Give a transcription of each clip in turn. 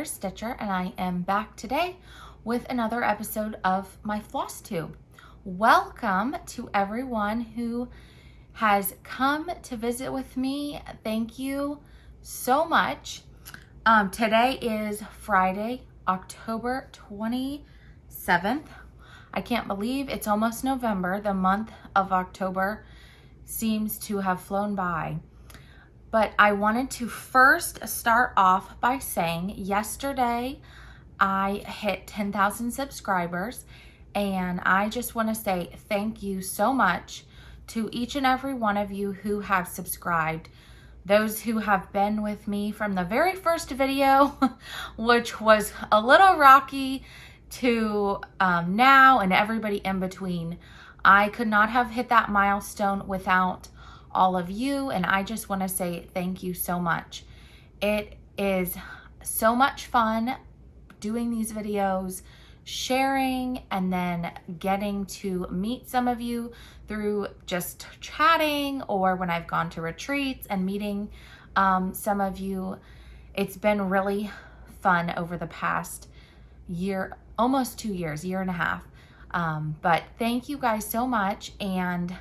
Sweetwater Stitcher, and I am back today with another episode of my Flosstube. Welcome to everyone who has come to visit with me. Thank you so much. Today is Friday, October 27th. I can't believe it's almost November. The month of October seems to have flown by. But I wanted to first start off by saying yesterday I hit 10,000 subscribers, and I just want to say thank you so much to each and every one of you who have subscribed. Those who have been with me from the very first video, which was a little rocky, to now, and everybody in between. I could not have hit that milestone without all of you, and I just want to say thank you so much. It is so much fun doing these videos, sharing, and then getting to meet some of you through just chatting or when I've gone to retreats and meeting some of you. It's been really fun over the past year, almost 2 years, year and a half. But thank you guys so much, and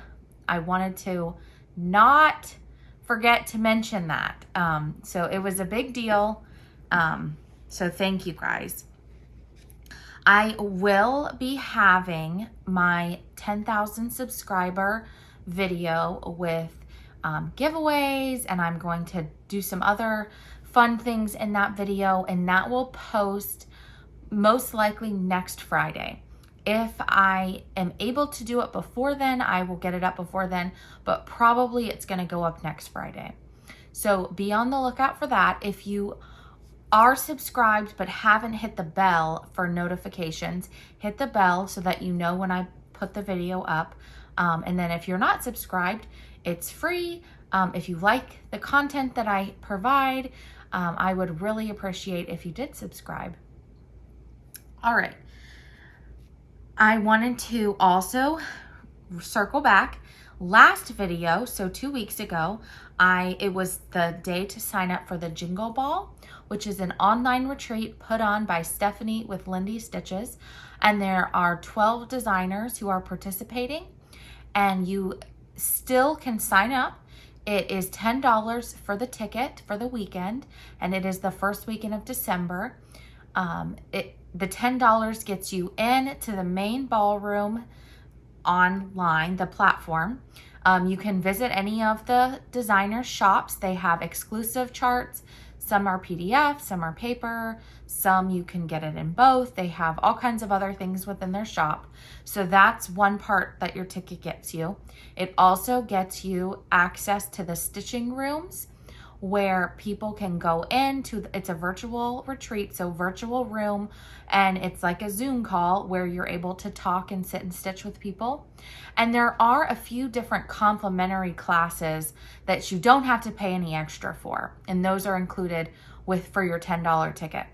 I wanted to not forget to mention that. So it was a big deal. So thank you guys. I will be having my 10,000 subscriber video with giveaways, and I'm going to do some other fun things in that video, and that will post most likely next Friday. If I am able to do it before then, I will get it up before then, but probably it's going to go up next Friday. So be on the lookout for that. If you are subscribed but haven't hit the bell for notifications, hit the bell so that you know when I put the video up. And then if you're not subscribed, it's free. If you like the content that I provide, I would really appreciate if you did subscribe. All right. I wanted to also circle back. Last video, so 2 weeks ago, it was the day to sign up for the Jingle Ball, which is an online retreat put on by Stephanie with Lindy Stitches. And there are 12 designers who are participating, and you still can sign up. It is $10 for the ticket for the weekend, and it is the first weekend of December. The $10 gets you in to the main ballroom online, the platform. You can visit any of the designer shops. They have exclusive charts. Some are PDF, some are paper, some you can get it in both. They have all kinds of other things within their shop. So that's one part that your ticket gets you. It also gets you access to the stitching rooms, where people can go into. It's a virtual retreat, so virtual room, and it's like a Zoom call where you're able to talk and sit and stitch with people. And there are a few different complimentary classes that you don't have to pay any extra for, and those are included for your $10 ticket.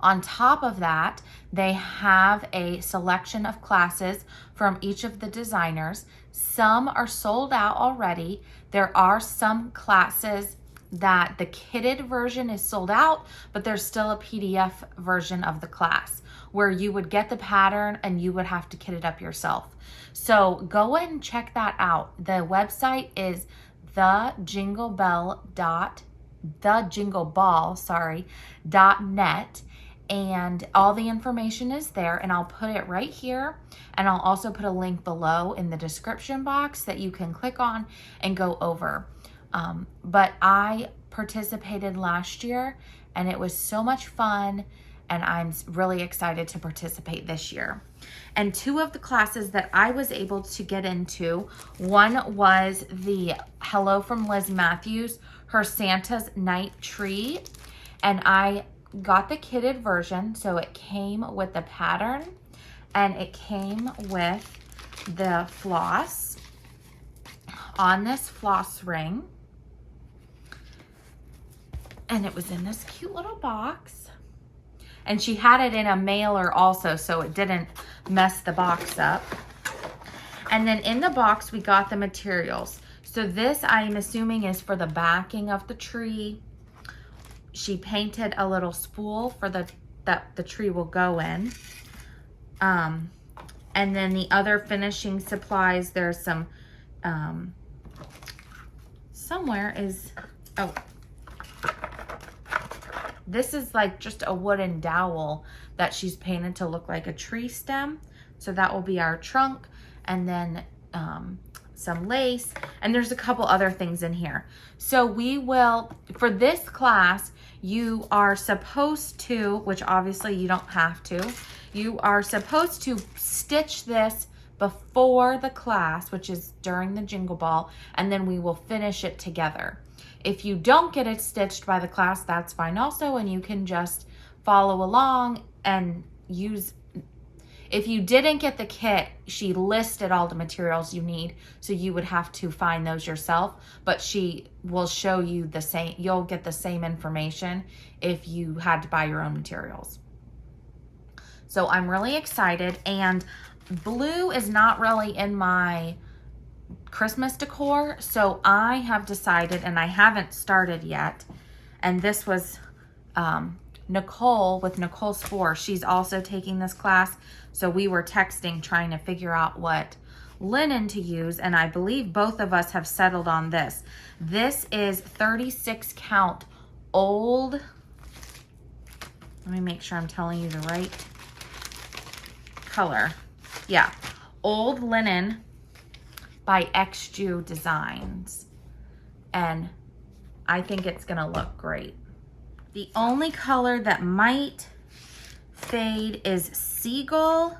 On top of that, they have a selection of classes from each of the designers. Some are sold out already. There are some classes that the kitted version is sold out, but there's still a PDF version of the class where you would get the pattern and you would have to kit it up yourself. So go ahead and check that out. The website is thejingleball.net. And all the information is there, and I'll put it right here, and I'll also put a link below in the description box that you can click on and go over. But I participated last year, and it was so much fun, and I'm really excited to participate this year. And two of the classes that I was able to get into, one was the Hello from Liz Matthews, her Santa's Night Tree, and I got the kitted version, so it came with the pattern and it came with the floss on this floss ring, and it was in this cute little box, and she had it in a mailer also, so it didn't mess the box up. And then in the box we got the materials. So this, I'm assuming, is for the backing of the tree, she painted a little spool for that the tree will go in. And then the other finishing supplies, there's some, somewhere is, oh, this is like just a wooden dowel that she's painted to look like a tree stem. So that will be our trunk. And then some lace, and there's a couple other things in here. So we will, for this class, you are supposed to, which obviously you don't have to, you are supposed to stitch this before the class, which is during the Jingle Ball, and then we will finish it together. If you don't get it stitched by the class, that's fine also, and you can just follow along and use. If you didn't get the kit, she listed all the materials you need, so you would have to find those yourself, but she will show you the same, you'll get the same information if you had to buy your own materials. So I'm really excited, and blue is not really in my Christmas decor, so I have decided, and I haven't started yet, and this was Nicole with Nicole Spore. She's also taking this class, so we were texting trying to figure out what linen to use, and I believe both of us have settled on this. This is 36 count old, let me make sure I'm telling you the right color. Yeah, old linen by XJU Designs, and I think it's gonna look great. The only color that might fade is Seagull,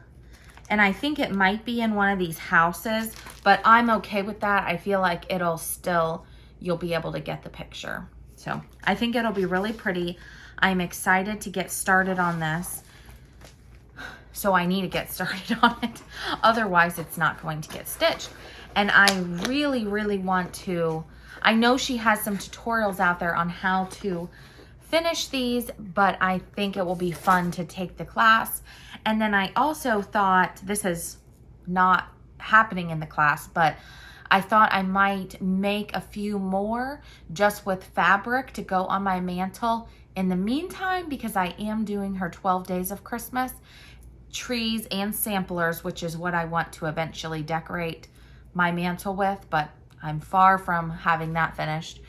and I think it might be in one of these houses, but I'm okay with that. I feel like it'll still, you'll be able to get the picture. So I think it'll be really pretty. I'm excited to get started on this. So I need to get started on it. Otherwise it's not going to get stitched. And I really, really want to, I know she has some tutorials out there on how to finish these, but I think it will be fun to take the class. And then I also thought, this is not happening in the class, but I thought I might make a few more just with fabric to go on my mantle in the meantime, because I am doing her 12 days of Christmas trees and samplers, which is what I want to eventually decorate my mantle with, but I'm far from having that finished.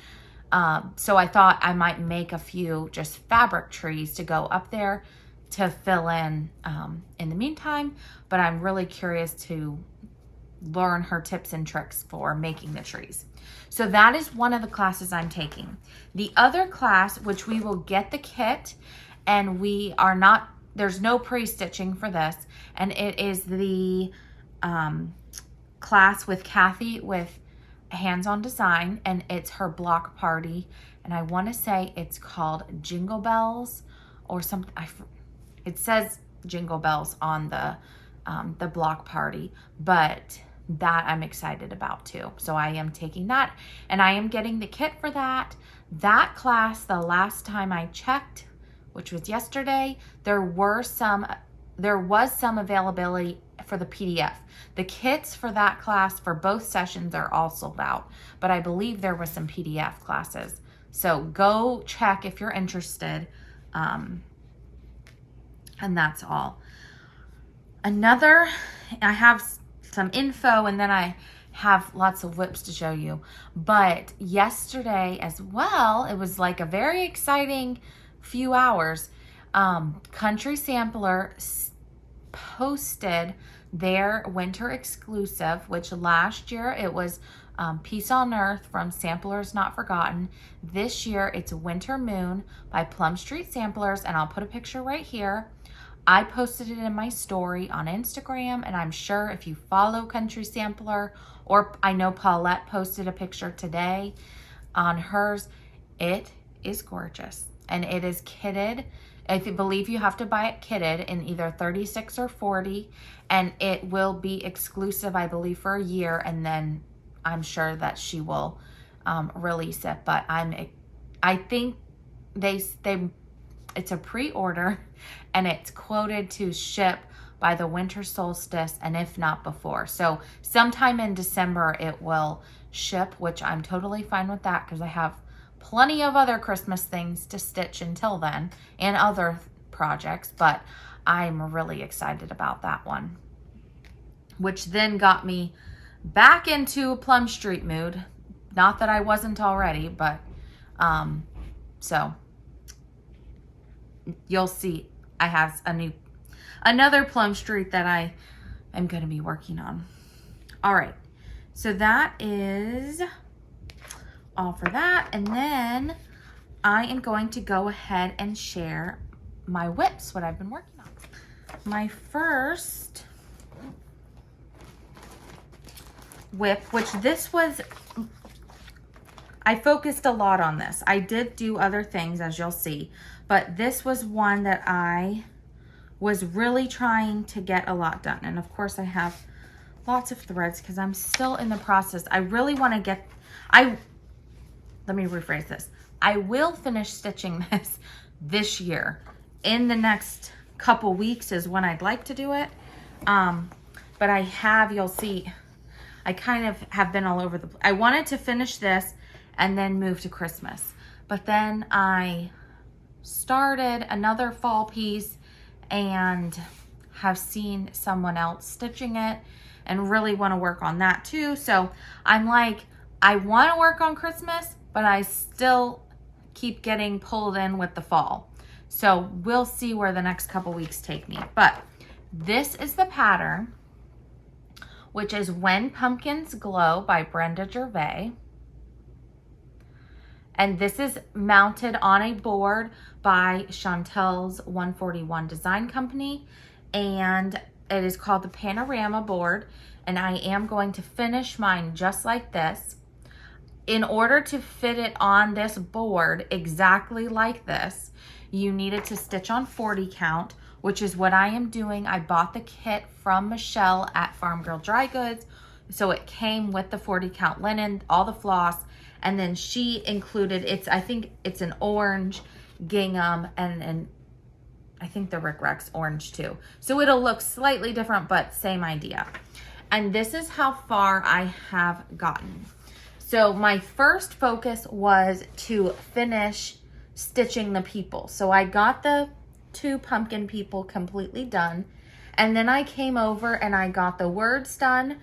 So I thought I might make a few just fabric trees to go up there to fill in the meantime, but I'm really curious to learn her tips and tricks for making the trees. So that is one of the classes I'm taking. The other class, which we will get the kit, and we are not, there's no pre-stitching for this, and it is the class with Kathy with hands-on design, and it's her block party, and I want to say it's called Jingle Bells or something. It says Jingle Bells on the block party, but that I'm excited about too. So I am taking that, and I am getting the kit for that. That class, the last time I checked, which was yesterday, there was some availability for the PDF. The kits for that class for both sessions are all sold out, but I believe there were some PDF classes. So go check if you're interested. And that's all. I have some info, and then I have lots of whips to show you. But yesterday as well, it was like a very exciting few hours. Country Sampler posted their winter exclusive, which last year it was Peace on Earth from Samplers Not Forgotten. This year it's Winter Moon by Plum Street Samplers, and I'll put a picture right here. I posted it in my story on Instagram, and I'm sure if you follow Country Sampler, or I know Paulette posted a picture today on hers, it is gorgeous. And it is kitted. I believe you have to buy it kitted in either 36 or 40, and it will be exclusive, I believe, for a year, and then I'm sure that she will release it. But I think it's a pre-order, and it's quoted to ship by the winter solstice, and if not before. So sometime in December it will ship, which I'm totally fine with that, because I have plenty of other Christmas things to stitch until then and other projects, but I'm really excited about that one. Which then got me back into Plum Street mood. Not that I wasn't already, but so you'll see I have another Plum Street that I am going to be working on. All right, so that is all for that. And then I am going to go ahead and share my whips, what I've been working on. My first whip, which this was, I focused a lot on this. I did do other things, as you'll see, but this was one that I was really trying to get a lot done. And of course I have lots of threads because I'm still in the process. I really want to get, let me rephrase this. I will finish stitching this year. In the next couple weeks is when I'd like to do it. But I have, you'll see, I kind of have been all over the place. I wanted to finish this and then move to Christmas. But then I started another fall piece and have seen someone else stitching it and really want to work on that too. So I'm like, I want to work on Christmas, but I still keep getting pulled in with the fall. So we'll see where the next couple weeks take me. But this is the pattern, which is When Pumpkins Glow by Brenda Gervais. And this is mounted on a board by Chantelle's 141 Design Company. And it is called the Panorama board. And I am going to finish mine just like this. In order to fit it on this board exactly like this, you needed to stitch on 40 count, which is what I am doing. I bought the kit from Michelle at Farm Girl Dry Goods. So it came with the 40 count linen, all the floss, and then she included, I think it's an orange gingham, and I think the Rick Rack's orange too. So it'll look slightly different, but same idea. And this is how far I have gotten. So my first focus was to finish stitching the people. So I got the 2 pumpkin people completely done. And then I came over and I got the words done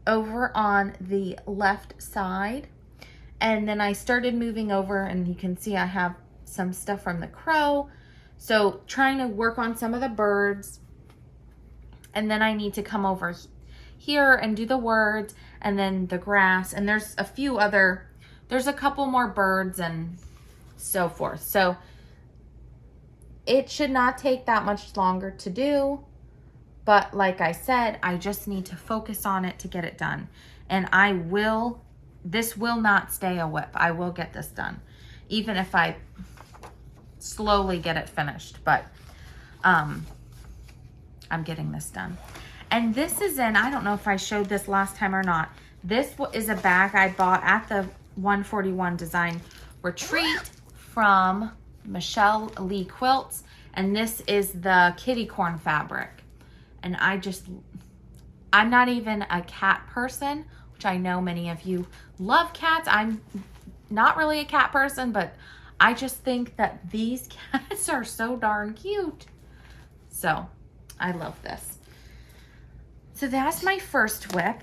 over on the left side. And then I started moving over, and you can see I have some stuff from the crow. So trying to work on some of the birds. And then I need to come over here and do the words and then the grass. And there's a few other, there's a couple more birds and so forth. So it should not take that much longer to do. But like I said, I just need to focus on it to get it done. And this will not stay a whip. I will get this done, even if I slowly get it finished. But I'm getting this done. And this is in, I don't know if I showed this last time or not. This is a bag I bought at the 141 Design Retreat from Michelle Lee Quilts. And this is the kitty corn fabric. And I'm not even a cat person, which I know many of you love cats. I'm not really a cat person, but I just think that these cats are so darn cute. So I love this. So that's my first whip.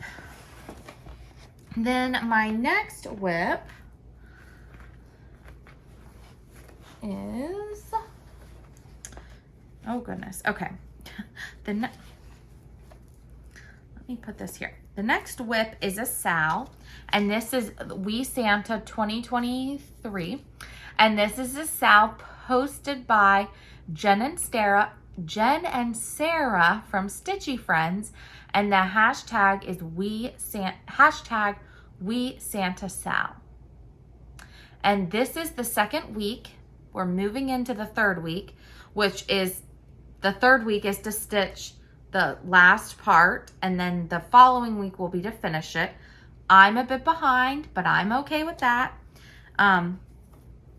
Then my next whip is, oh goodness, okay. Let me put this here. The next whip is a Sal, and this is We Santa 2023. And this is a Sal posted by Jen and Sarah from Stitchy Friends, and the hashtag is We Santa Sal. And this is the second week. We're moving into the third week, which is the third week is to stitch the last part, and then the following week will be to finish it. I'm a bit behind, but I'm okay with that.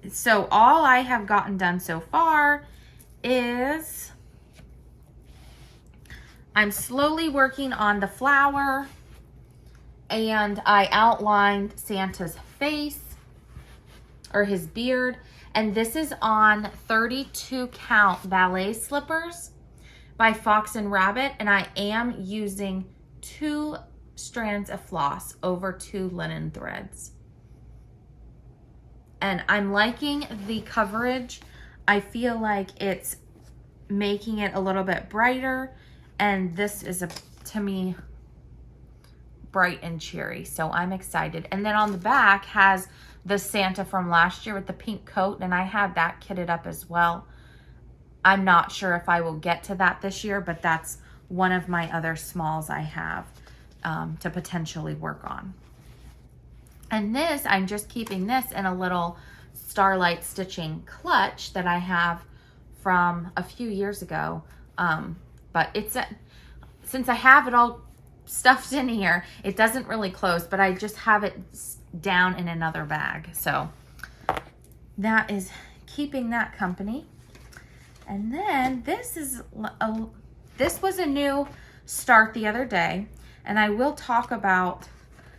So all I have gotten done so far is I'm slowly working on the flower, and I outlined Santa's face. or his beard. And this is on 32 count ballet slippers by Fox and Rabbit. And I am using 2 strands of floss over 2 linen threads. And I'm liking the coverage. I feel like it's making it a little bit brighter. And this is, to me, bright and cheery. So I'm excited. And then on the back has the Santa from last year with the pink coat. And I had that kitted up as well. I'm not sure if I will get to that this year, but that's one of my other smalls I have to potentially work on. And this, I'm just keeping this in a little Starlight stitching clutch that I have from a few years ago. But since I have it all stuffed in here, it doesn't really close, but I just have it down in another bag. So that is keeping that company. And then this was a new start the other day, and I will talk about,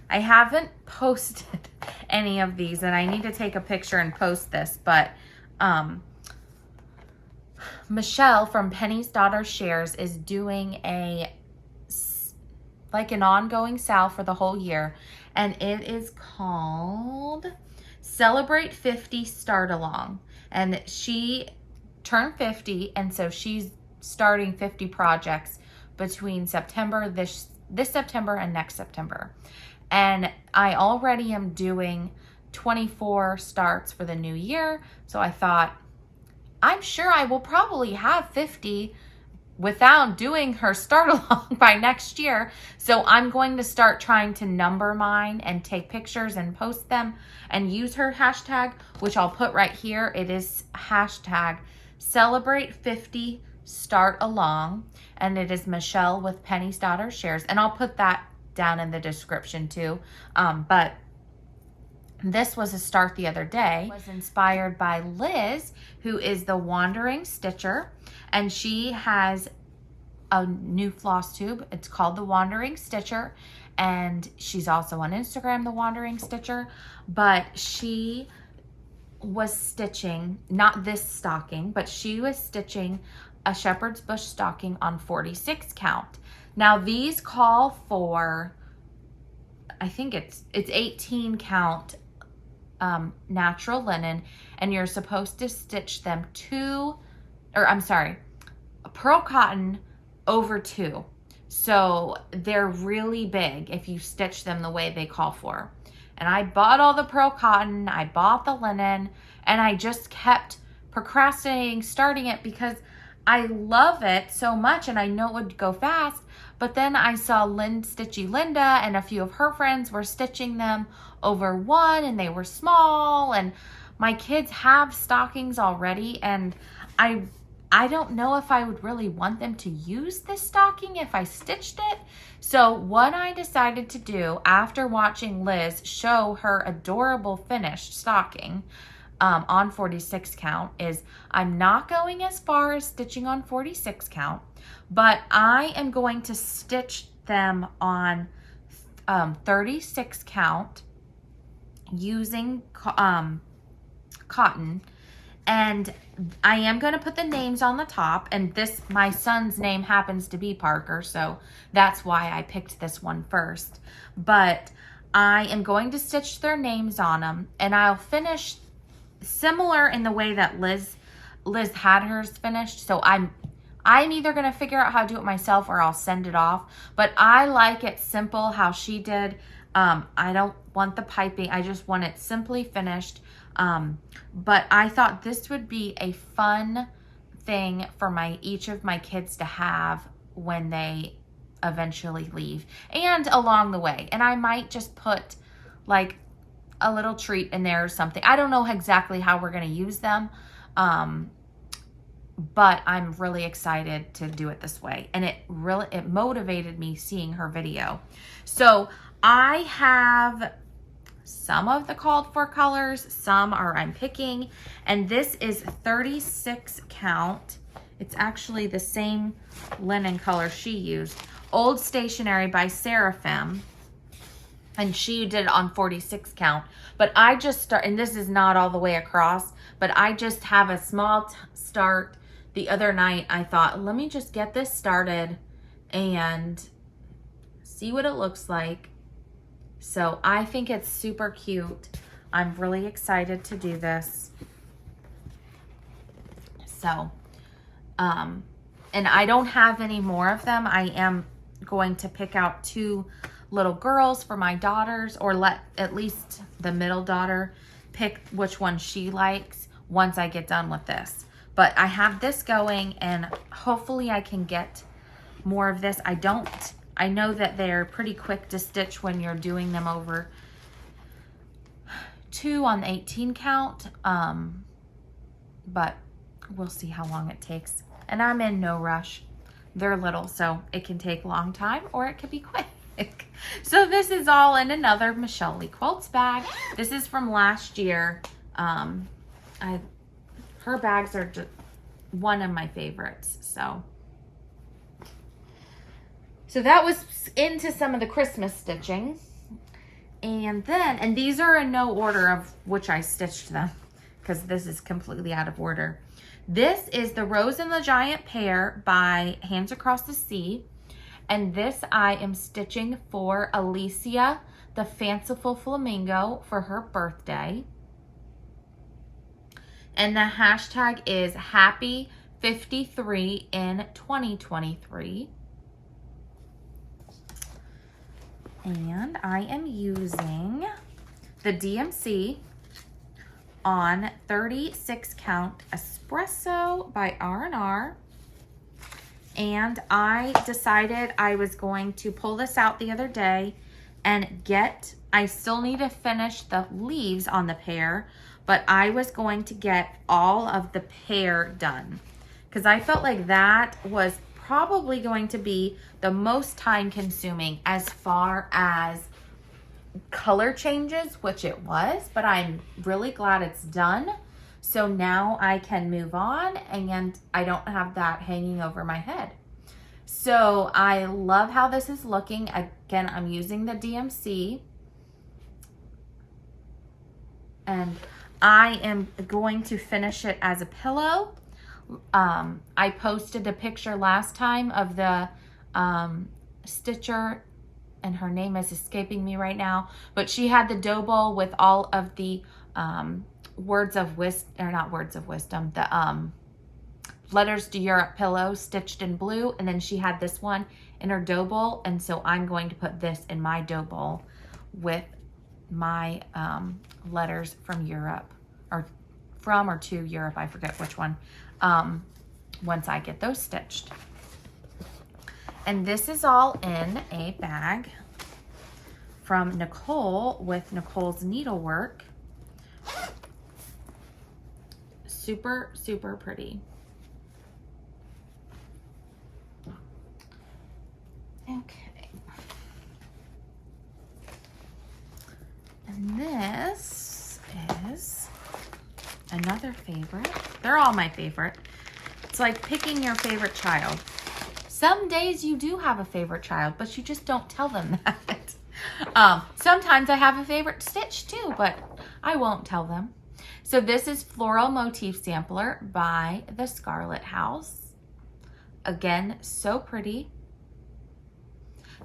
I haven't posted any of these, and I need to take a picture and post this, but Michelle from Penny's Daughter Shares is doing like an ongoing sale for the whole year, and it is called Celebrate 50 Start Along. And she turned 50, and so she's starting 50 projects between September, this September and next September. And I already am doing 24 starts for the new year. So I thought, I'm sure I will probably have 50 without doing her start along by next year. So I'm going to start trying to number mine and take pictures and post them and use her hashtag, which I'll put right here. It is hashtag Celebrate 50 Start Along. And it is Michelle with Penny's Daughter Shares. And I'll put that down in the description too. But this was a start the other day. It was inspired by Liz, who is the Wandering Stitcher, and she has a new floss tube. It's called the Wandering Stitcher, and she's also on Instagram, the Wandering Stitcher. But she was stitching, not this stocking, but she was stitching a shepherd's bush stocking on 46 count. Now these call for, I think it's 18 count natural linen, and you're supposed to stitch them pearl cotton over 2. So they're really big if you stitch them the way they call for. And I bought all the pearl cotton, I bought the linen, and I just kept procrastinating starting it because I love it so much and I know it would go fast. But then I saw Stitchy Linda and a few of her friends were stitching them over 1, and they were small, and my kids have stockings already, and I don't know if I would really want them to use this stocking if I stitched it. So what I decided to do after watching Liz show her adorable finished stocking on 46 count is I'm not going as far as stitching on 46 count, but I am going to stitch them on 36 count using cotton. And I am going to put the names on the top, and my son's name happens to be Parker, so that's why I picked this one first. But I am going to stitch their names on them, and I'll finish similar in the way that Liz had hers finished. So I'm either going to figure out how to do it myself or I'll send it off. But I like it simple how she did. I don't want the piping. I just want it simply finished. But I thought this would be a fun thing for each of my kids to have when they eventually leave and along the way. And I might just put like a little treat in there or something. I don't know exactly how we're going to use them. But I'm really excited to do it this way. And it motivated me seeing her video. So I have some of the called for colors, some I'm picking, and this is 36 count. It's actually the same linen color she used. Old Stationery by Seraphim. and she did it on 46 count. But I just start, and this is not all the way across, but I just have a small start. The other night I thought, let me just get this started and see what it looks like. So I think it's super cute. I'm really excited to do this. So, and I don't have any more of them. I am going to pick out 2 little girls for my daughters, or let at least the middle daughter pick which one she likes once I get done with this. But I have this going, and hopefully I can get more of this. I know that they're pretty quick to stitch when you're doing them over 2 on the 18 count. But we'll see how long it takes. And I'm in no rush. They're little, so it can take a long time or it could be quick. So this is all in another Michelle Lee Quilts bag. This is from last year. Her bags are just one of my favorites. So that was into some of the Christmas stitching. And then, and these are in no order of which I stitched them, because this is completely out of order. This is the Rose and the Giant Pear by Hands Across the Sea. And this I am stitching for Alicia, the Fanciful Flamingo, for her birthday. And the hashtag is Happy53 in 2023. And I am using the DMC on 36 count Espresso by R&R. And I decided I was going to pull this out the other day and I still need to finish the leaves on the pear, but I was going to get all of the pear done, because I felt like that was probably going to be the most time consuming as far as color changes, which it was, but I'm really glad it's done. So now I can move on and I don't have that hanging over my head. So I love how this is looking. Again, I'm using the DMC. And I am going to finish it as a pillow. I posted a picture last time of the stitcher, and her name is escaping me right now, but she had the dough bowl with all of the words of wisdom, or not words of wisdom, the letters to Europe pillow stitched in blue, and then she had this one in her dough bowl, and so I'm going to put this in my dough bowl with my letters from Europe, or from or to Europe, I forget which one, once I get those stitched. And this is all in a bag from Nicole with Nicole's Needlework. Super, super pretty. Okay. And this is another favorite. They're all my favorite. It's like picking your favorite child. Some days you do have a favorite child, but you just don't tell them that. Sometimes I have a favorite stitch too, but I won't tell them. So this is Floral Motif Sampler by the Scarlett House. Again, so pretty.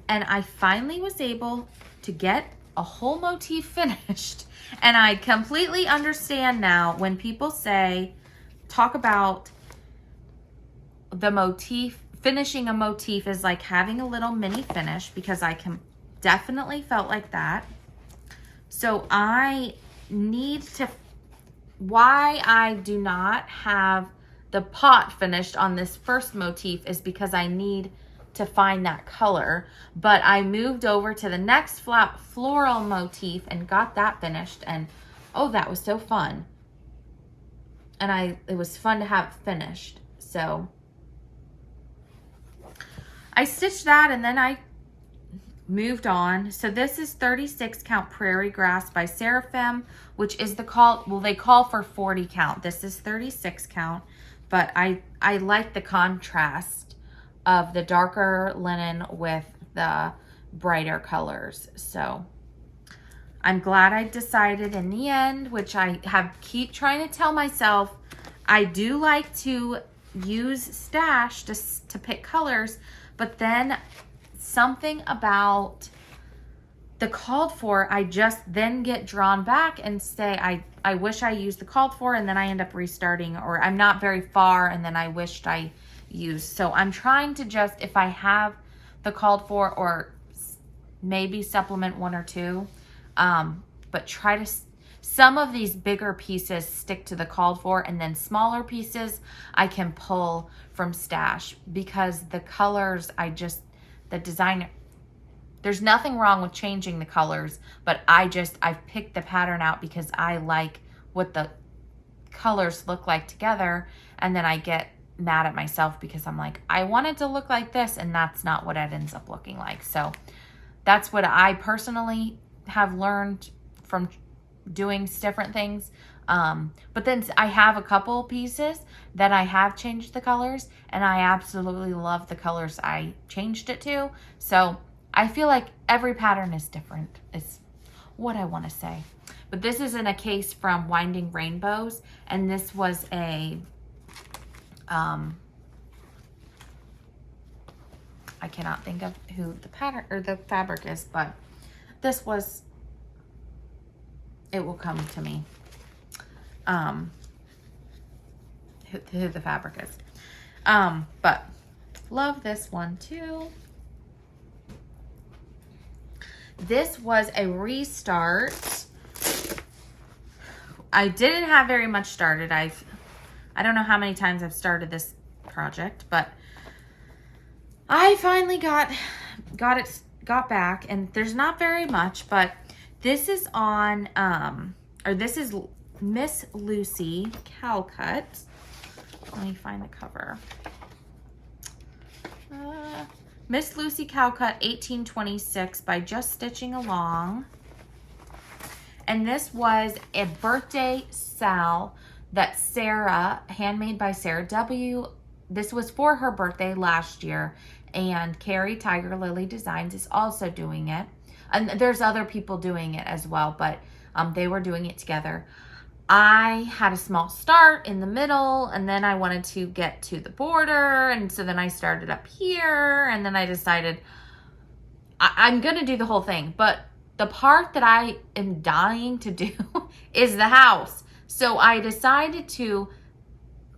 And I finally was able to get a whole motif finished. And I completely understand now when people talk about the motif, finishing a motif is like having a little mini finish, because I definitely felt like that. So why I do not have the pot finished on this first motif is because I need to find that color. But I moved over to the next floral motif and got that finished, and oh, that was so fun. And it was fun to have it finished. So I stitched that and then I moved on. So this is 36 count Prairie Grass by Seraphim, which is they call for 40 count. This is 36 count, but I like the contrast of the darker linen with the brighter colors. So I'm glad I decided in the end, which I keep trying to tell myself, I do like to use stash to pick colors, but then something about the called for, I just then get drawn back and say, I wish I used the called for, and then I end up restarting, or I'm not very far and then I wished I used. So I'm trying to just, if I have the called for, or maybe supplement one or two, but try to, some of these bigger pieces stick to the called for, and then smaller pieces I can pull from stash, because the colors, the designer, there's nothing wrong with changing the colors, but I've picked the pattern out because I like what the colors look like together, and then I get mad at myself because I'm like, I want it to look like this, and that's not what it ends up looking like. So that's what I personally have learned from doing different things. But then I have a couple pieces that I have changed the colors, and I absolutely love the colors I changed it to. So I feel like every pattern is different, is what I want to say. But this is in a case from Winding Rainbows, and this was a, I cannot think of who the pattern or the fabric is, but this was, it will come to me, who the fabric is. But love this one too. This was a restart. I didn't have very much started. I don't know how many times I've started this project, but I finally got back, and there's not very much, but this is on, this is Miss Lucy Calcutt. Let me find the cover. Miss Lucy Calcutt 1826 by Just Stitching Along. And this was a birthday sal that Sarah, handmade by Sarah W. This was for her birthday last year, and Carrie Tiger Lily Designs is also doing it. And there's other people doing it as well, but they were doing it together. I had a small start in the middle, and then I wanted to get to the border, and so then I started up here, and then I decided I'm going to do the whole thing, but the part that I am dying to do is the house. So I decided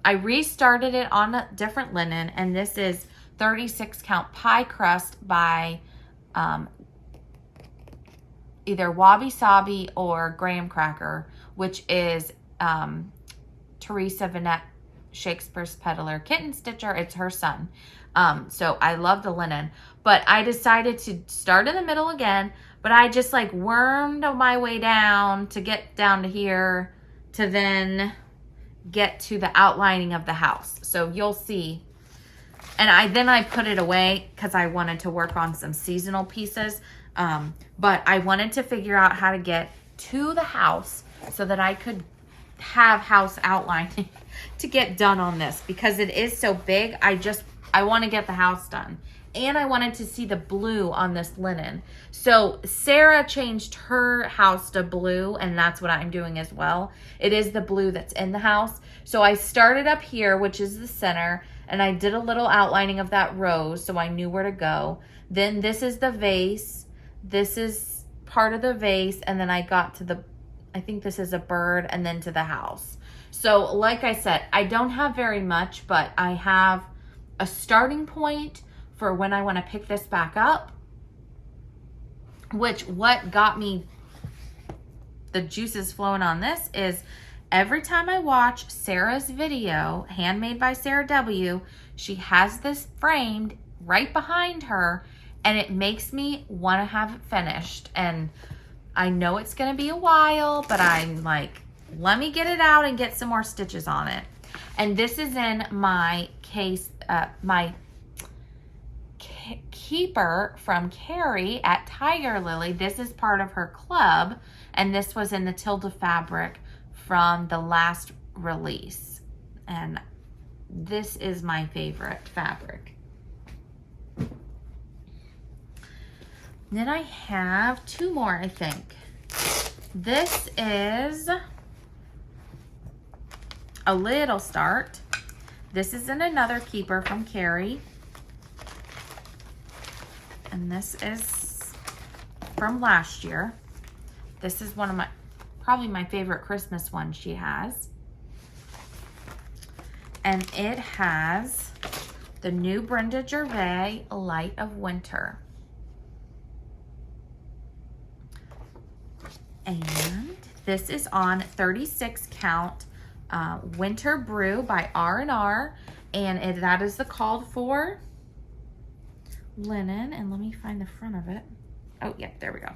I restarted it on a different linen, and this is 36 count pie crust by either Wabi Sabi or Graham Cracker, which is Teresa Vanette, Shakespeare's Peddler Kitten Stitcher. It's her son. So I love the linen, but I decided to start in the middle again, but I just like wormed my way down to get down to here to then get to the outlining of the house. So you'll see. And I put it away because I wanted to work on some seasonal pieces. But I wanted to figure out how to get to the house so that I could have house outlining to get done on this, because it is so big. I want to get the house done. And I wanted to see the blue on this linen. So Sarah changed her house to blue, and that's what I'm doing as well. It is the blue that's in the house. So I started up here, which is the center, and I did a little outlining of that rose so I knew where to go. Then this is the vase. This is part of the vase, and then I got to I think this is a bird, and then to the house. So like I said, I don't have very much, but I have a starting point for when I want to pick this back up, which what got me the juices flowing on this is every time I watch Sarah's video, Handmade by Sarah W., she has this framed right behind her, and it makes me want to have it finished. And I know it's going to be a while, but I'm like, let me get it out and get some more stitches on it. And this is in my case, my keeper from Carrie at Tiger Lily. This is part of her club, and this was in the Tilda fabric from the last release. And this is my favorite fabric. Then I have two more, I think. This is a little start. This is in another keeper from Carrie. And this is from last year. This is one of probably my favorite Christmas one she has. And it has the new Brenda Gervais Light of Winter. And this is on 36 count Winter Brew by R&R. And that is the called for linen. And let me find the front of it. Oh, yep, there we go.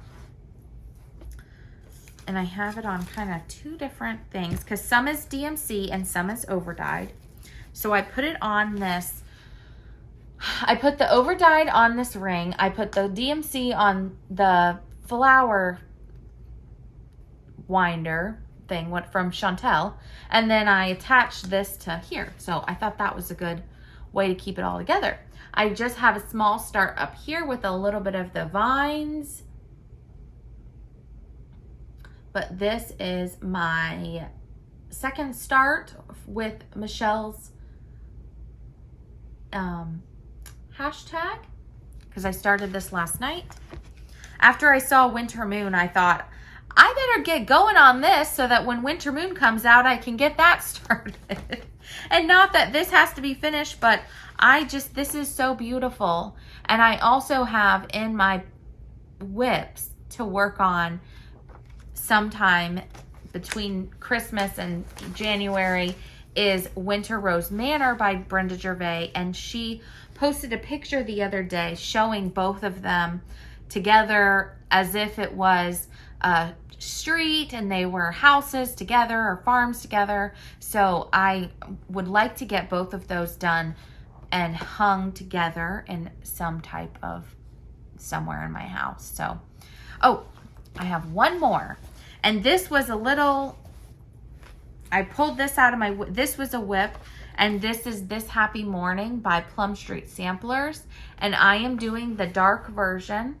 And I have it on kind of two different things because some is DMC and some is overdyed. So I put it on this. I put the overdyed on this ring. I put the DMC on the flower winder thing from Chantelle. And then I attached this to here. So I thought that was a good way to keep it all together. I just have a small start up here with a little bit of the vines. But this is my second start with Michelle's hashtag, because I started this last night. After I saw Winter Moon, I thought, I better get going on this so that when Winter Moon comes out, I can get that started. And not that this has to be finished, but this is so beautiful. And I also have in my whips to work on sometime between Christmas and January is Winter Rose Manor by Brenda Gervais. And she posted a picture the other day showing both of them together as if it was a street and they were houses together or farms together. So I would like to get both of those done and hung together in some type of somewhere in my house. So, oh, I have one more. And this was a little, I pulled this out of this was a whip. And this is This Happy Morning by Plum Street Samplers. And I am doing the dark version.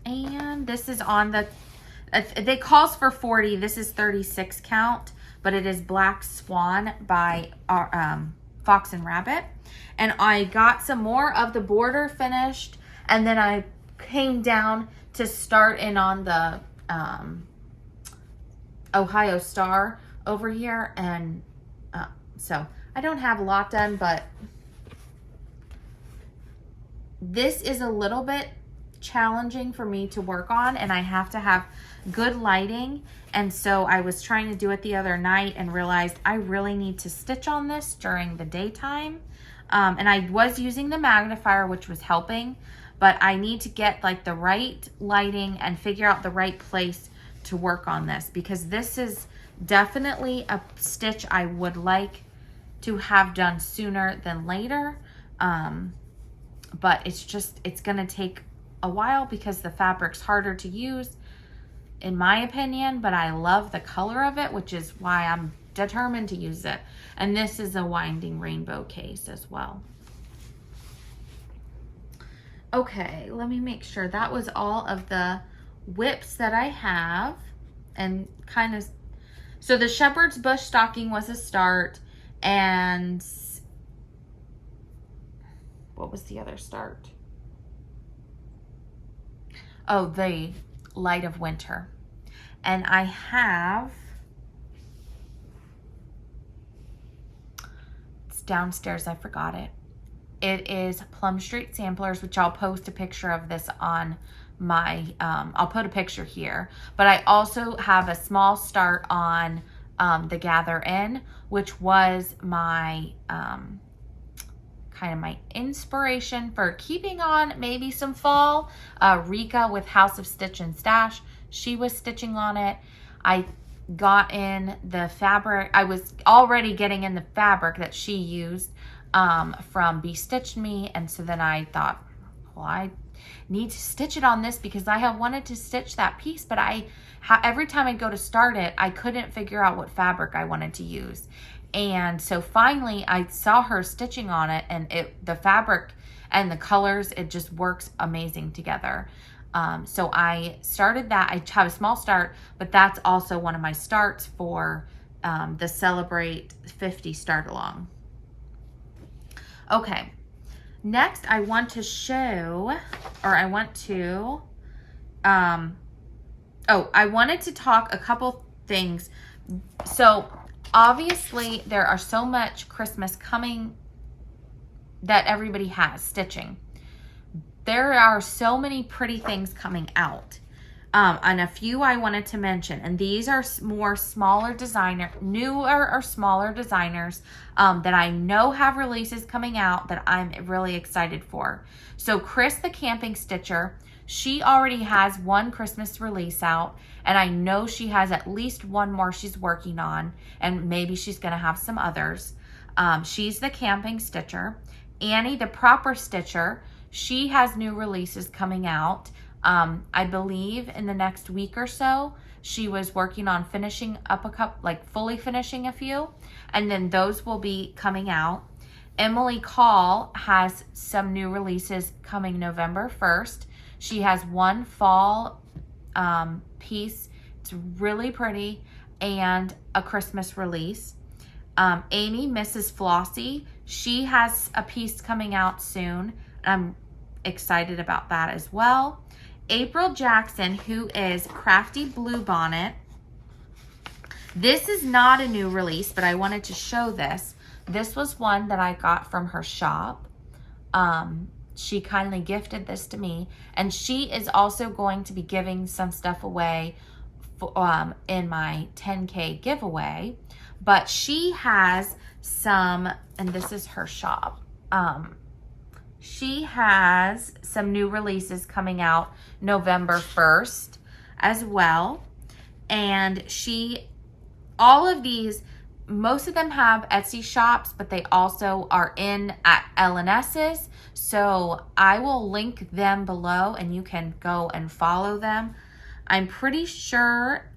And this is on the, it calls for 40. This is 36 count, but it is Black Swan by Fox and Rabbit. And I got some more of the border finished. And then I came down to start in on the Ohio Star over here. And so I don't have a lot done, but this is a little bit challenging for me to work on, and I have to have good lighting. And so I was trying to do it the other night and realized I really need to stitch on this during the daytime. And I was using the magnifier, which was helping, but I need to get like the right lighting and figure out the right place to work on this, because this is definitely a stitch I would like to have done sooner than later. But it's gonna take a while because the fabric's harder to use in my opinion, but I love the color of it, which is why I'm determined to use it. And this is a winding rainbow case as well. Okay, let me make sure that was all of the whips that I have. And kind of, so the shepherd's bush stocking was a start, and what was the other start? Oh, the Light of Winter. And I have, it's downstairs, I forgot it. It is Plum Street Samplers, which I'll post a picture of this on my, I'll put a picture here. But I also have a small start on the Gather In, which was my, kind of my inspiration for keeping on maybe some fall. Rika with House of Stitch and Stash, she was stitching on it. I got in the fabric. I was already getting in the fabric that she used from Be Stitched Me. And so then I thought, well, I need to stitch it on this because I have wanted to stitch that piece, but every time I go to start it, I couldn't figure out what fabric I wanted to use. And so finally I saw her stitching on it, and the fabric and the colors, it just works amazing together. So I started that. I have a small start, but that's also one of my starts for the Celebrate 50 start along. Okay, next I want to show, or I want to, I wanted to talk a couple things. So obviously there are so much Christmas coming that everybody has stitching. There are so many pretty things coming out. And a few I wanted to mention, and these are more newer or smaller designers that I know have releases coming out that I'm really excited for. So Chris the Camping Stitcher, she already has one Christmas release out, and I know she has at least one more she's working on, and maybe she's gonna have some others. She's the Camping Stitcher. Annie the Proper Stitcher, she has new releases coming out. I believe in the next week or so, she was working on finishing up fully finishing a few, and then those will be coming out. Emily Call has some new releases coming November 1st. She has one fall piece. It's really pretty, and a Christmas release. Amy, Mrs. Flossy, she has a piece coming out soon. I'm excited about that as well. April Jackson, who is Crafty Bluebonnet. This is not a new release, but I wanted to show this. This was one that I got from her shop. She kindly gifted this to me, and she is also going to be giving some stuff away in my 10K giveaway. But she has some, and this is her shop. She has some new releases coming out November 1st as well. And all of these, most of them have Etsy shops, but they also are at L&S's. So I will link them below and you can go and follow them. I'm pretty sure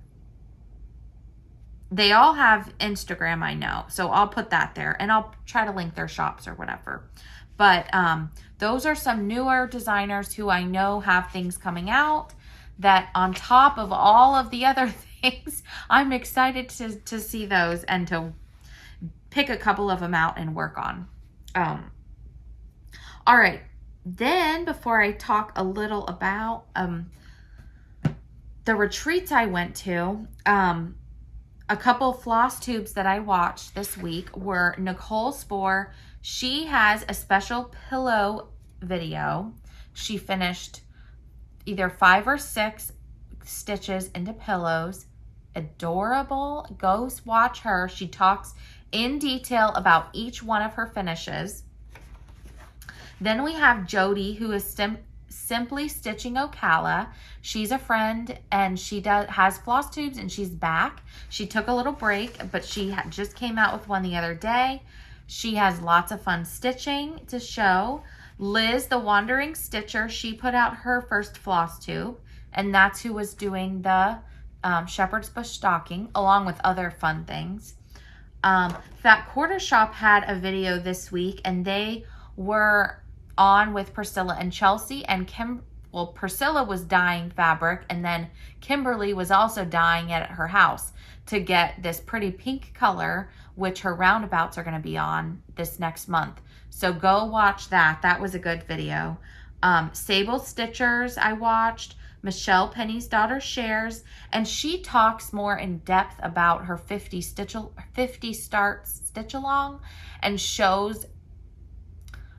they all have Instagram, I know. So I'll put that there, and I'll try to link their shops or whatever. But those are some newer designers who I know have things coming out that, on top of all of the other things, I'm excited to see those and to pick a couple of them out and work on. All right. Then before I talk a little about the retreats I went to, a couple Flosstubes that I watched this week were Nicole Spohr. She has a special pillow video. She finished either 5 or 6 stitches into pillows. Adorable. Go watch her. She talks in detail about each one of her finishes. Then we have Jody, who is Simply Stitching Ocala. She's a friend, and she has Flosstubes, and she's back. She took a little break, but she just came out with one the other day. She has lots of fun stitching to show. Liz, the Wandering Stitcher, she put out her first Flosstube, and that's who was doing the Shepherd's Bush stocking, along with other fun things. Fat Quarter Shop had a video this week, and they were on with Priscilla and Chelsea, and Priscilla was dyeing fabric, and then Kimberly was also dyeing it at her house to get this pretty pink color, which her roundabouts are going to be on this next month. So go watch that. That was a good video. Sable Stitchers I watched. Michelle Penny's daughter shares, and she talks more in depth about her 50 starts stitch along, and shows,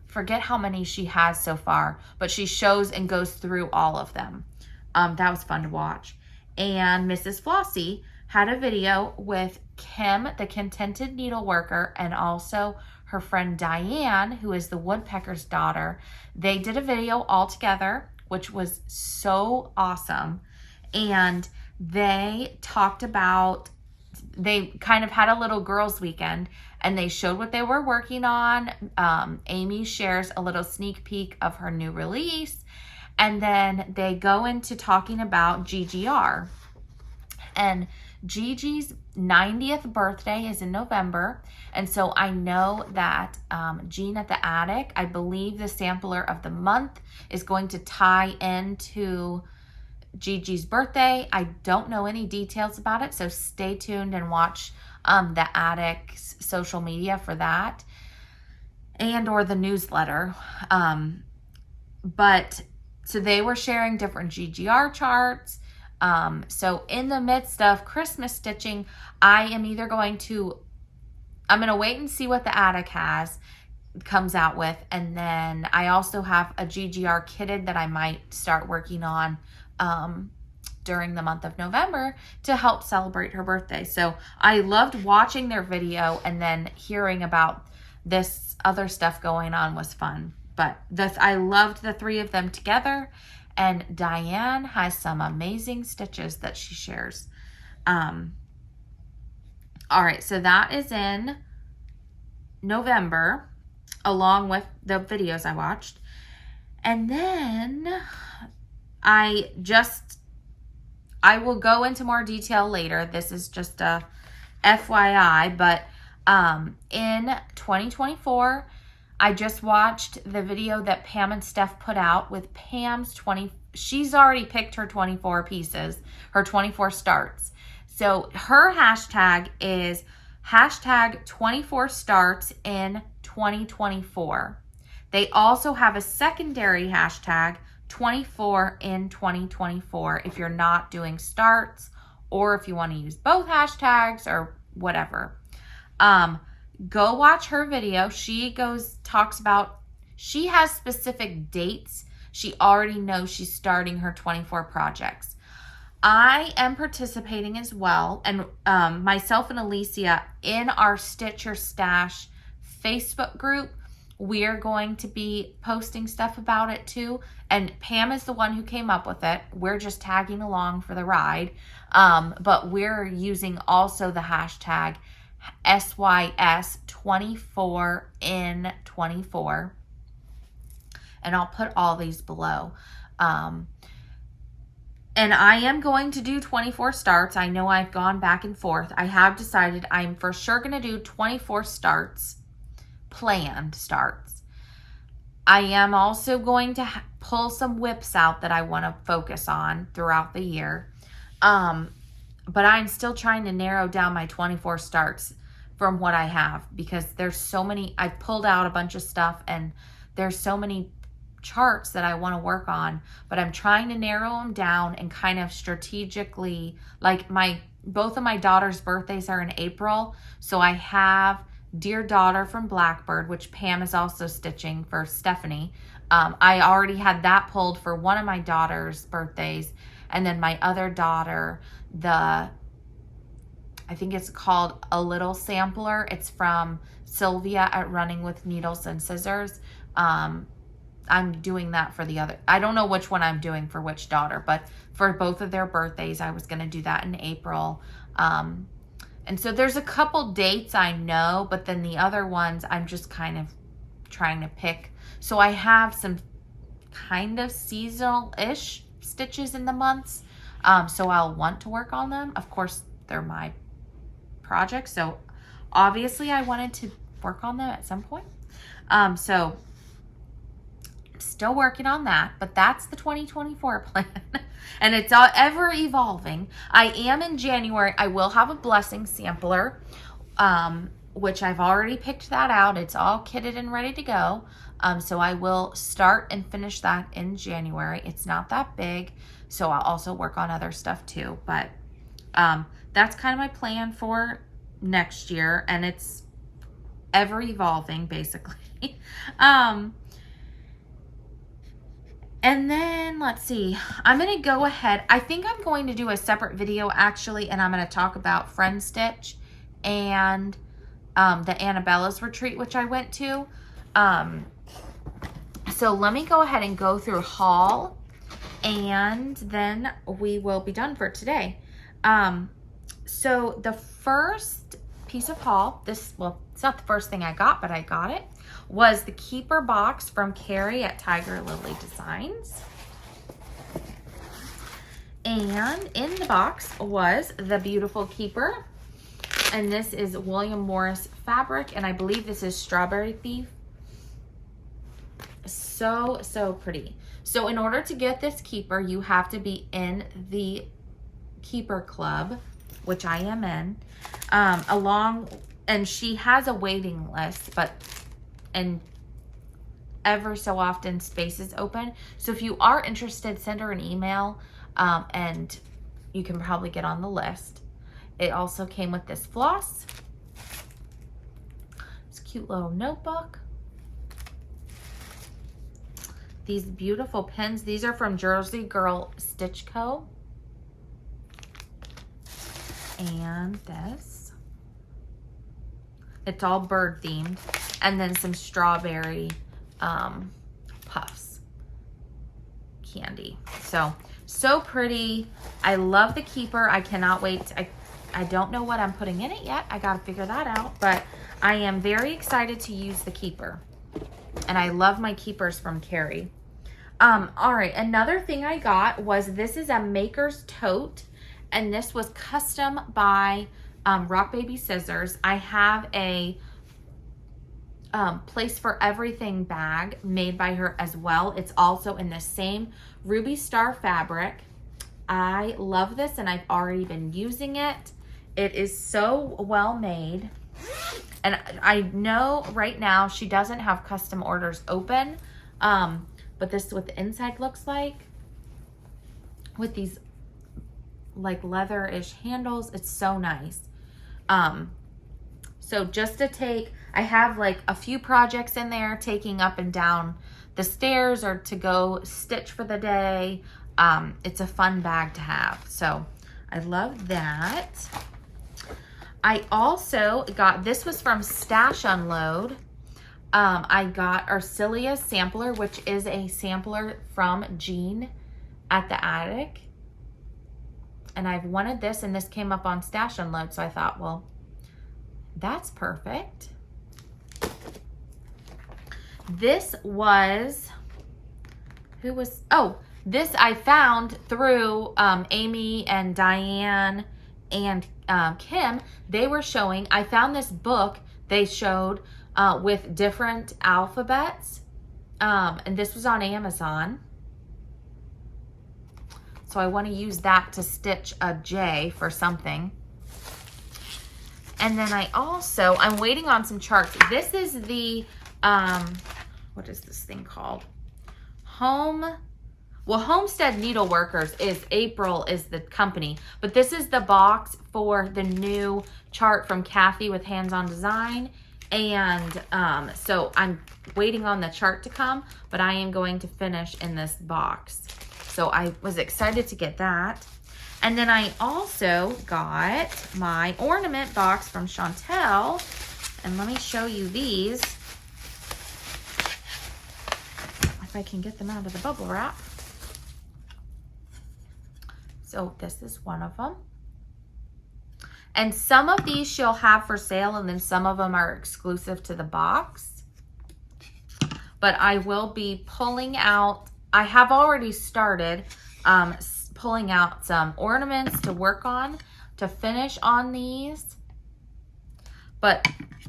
forget how many she has so far, but she shows and goes through all of them. That was fun to watch. And Mrs. Flossy had a video with Kim, the Contented Needleworker, and also her friend Diane, who is the woodpecker's daughter. They did a video all together, which was so awesome. And they talked about, they kind of had a little girls' weekend, and they showed what they were working on. Amy shares a little sneak peek of her new release, and then they go into talking about GGR. And Gigi's 90th birthday is in November, and so I know that Jean at the Attic, I believe the sampler of the month is going to tie into Gigi's birthday. I don't know any details about it, so stay tuned and watch the Attic's social media for that, and or the newsletter. But so they were sharing different GGR charts. So in the midst of Christmas stitching, I'm going to wait and see what the Attic comes out with. And then I also have a GGR kitted that I might start working on during the month of November to help celebrate her birthday. So I loved watching their video, and then hearing about this other stuff going on was fun. But I loved the three of them together. And Diane has some amazing stitches that she shares. All right, so that is in November, along with the videos I watched. And then I will go into more detail later. This is just a FYI, but in 2024, I just watched the video that Pam and Steph put out with Pam's she's already picked her 24 pieces, her 24 starts. So her hashtag is hashtag 24 starts in 2024. They also have a secondary hashtag 24 in 2024 if you're not doing starts, or if you want to use both hashtags or whatever. Go watch her video. She talks about, she has specific dates. She already knows she's starting her 24 projects. I am participating as well, and myself and Alicia in our Stitch Your Stash Facebook group, we're going to be posting stuff about it too. And Pam is the one who came up with it. We're just tagging along for the ride. But we're using also the hashtag SYS24 in 24. And I'll put all these below. And I am going to do 24 starts. I know I've gone back and forth. I have decided I'm for sure going to do 24 starts, planned starts. I am also going to pull some whips out that I want to focus on throughout the year. But I'm still trying to narrow down my 24 starts from what I have, because there's so many. I've pulled out a bunch of stuff, and there's so many charts that I want to work on, but I'm trying to narrow them down and kind of strategically, like both of my daughter's birthdays are in April. So I have Dear Daughter from Blackbird, which Pam is also stitching for Stephanie. I already had that pulled for one of my daughter's birthdays. And then my other daughter, I think it's called A Little Sampler. It's from Sylvia at Running with Needles and Scissors. I'm doing that for the other. I don't know which one I'm doing for which daughter, but for both of their birthdays, I was going to do that in April. And so there's a couple dates I know, but then the other ones I'm just kind of trying to pick. So I have some kind of seasonal-ish stitches in the months. So I'll want to work on them. Of course, they're my projects. So obviously I wanted to work on them at some point. So I'm still working on that, but that's the 2024 plan. And it's ever evolving. I am in January. I will have a blessing sampler, which I've already picked that out. It's all kitted and ready to go. So I will start and finish that in January. It's not that big, so I'll also work on other stuff too. But that's kind of my plan for next year, and it's ever evolving basically. And then let's see, I'm going to go ahead. I think I'm going to do a separate video actually, and I'm going to talk about Friend Stitch and the Annabella's retreat, which I went to. So let me go ahead and go through haul, and then we will be done for today. So the first piece of haul, well, it's not the first thing I got, but I got it, was the Keeper box from Carrie at Tiger Lily Designs. And in the box was the beautiful keeper. And this is William Morris fabric, and I believe this is Strawberry Thief. So, so pretty. So in order to get this keeper, you have to be in the keeper club, which I am in, and she has a waiting list, and ever so often spaces open. So if you are interested, send her an email, and you can probably get on the list. It also came with this floss, this cute little notebook, these beautiful pins. These are from Jersey Girl Stitch Co. And this, it's all bird themed, and then some strawberry puffs candy. So pretty. I love the keeper. I cannot wait. I don't know what I'm putting in it yet. I got to figure that out, but I am very excited to use the keeper. And I love my keepers from Carrie. All right, another thing I got was, this is a Maker's Tote, and this was custom by Rock Baby Scissors. I have a Place for Everything bag made by her as well. It's also in the same Ruby Star fabric. I love this, and I've already been using it. It is so well made. And I know right now she doesn't have custom orders open, but this is what the inside looks like with these like leather-ish handles. It's so nice. So just to take, I have like a few projects in there, taking up and down the stairs or to go stitch for the day. It's a fun bag to have. So I love that. I also got, this was from Stash Unload. I got Arcelia's sampler, which is a sampler from Jean at the Attic. And I've wanted this, and this came up on Stash Unload. So I thought, well, that's perfect. This was, this I found through Amy and Diane and Kim. They were showing, I found this book they showed with different alphabets, and this was on Amazon. So I want to use that to stitch a J for something. And then I'm waiting on some charts. This is the, what is this thing called? Homestead Needleworkers is, April is the company, but this is the box for the new chart from Kathy with Hands On Design. And so I'm waiting on the chart to come, but I am going to finish in this box. So I was excited to get that. And then I also got my ornament box from Chantelle. And let me show you these. If I can get them out of the bubble wrap. So this is one of them. And some of these she'll have for sale, and then some of them are exclusive to the box. But I will be pulling out, I have already started pulling out some ornaments to work on, to finish on these. But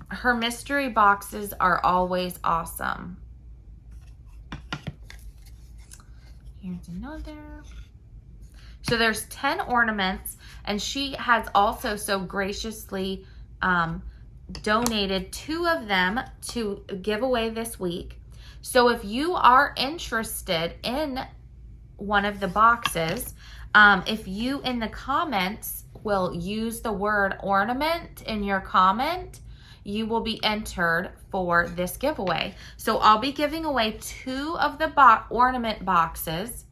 her mystery boxes are always awesome. Here's another. So there's 10 ornaments, and she has also so graciously donated 2 of them to give away this week. So if you are interested in one of the boxes, if you in the comments will use the word ornament in your comment, you will be entered for this giveaway. So I'll be giving away 2 of the ornament boxes.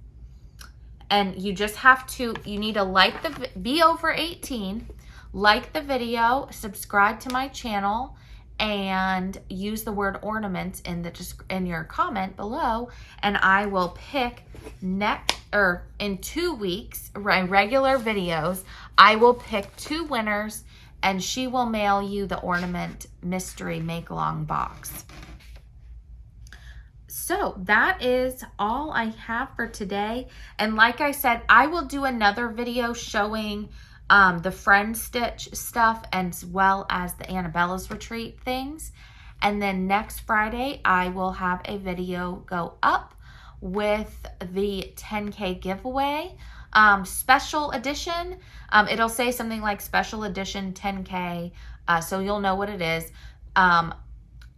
And you just have to, you need to be over 18, like the video, subscribe to my channel, and use the word ornament in your comment below. And I will pick in 2 weeks, regular videos, I will pick 2 winners, and she will mail you the ornament mystery make-along box. So that is all I have for today. And like I said, I will do another video showing the friend stitch stuff as well as the Annabella's retreat things. And then next Friday, I will have a video go up with the 10K giveaway special edition. It'll say something like special edition 10K, so you'll know what it is.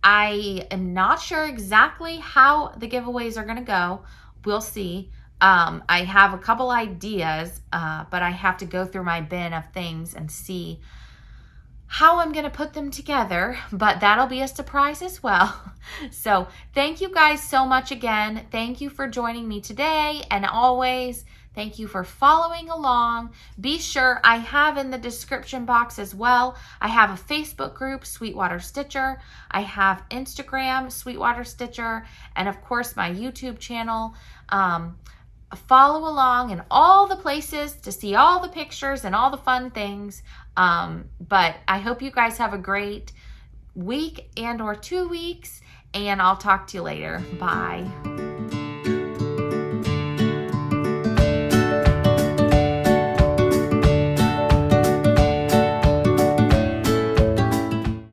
I am not sure exactly how the giveaways are going to go. We'll see. I have a couple ideas, but I have to go through my bin of things and see how I'm going to put them together, but that'll be a surprise as well. So thank you guys so much again. Thank you for joining me today, and always thank you for following along. Be sure, I have in the description box as well, I have a Facebook group, Sweetwater Stitcher. I have Instagram, Sweetwater Stitcher, and of course my YouTube channel. Follow along in all the places to see all the pictures and all the fun things. But I hope you guys have a great week and or 2 weeks, and I'll talk to you later. Bye.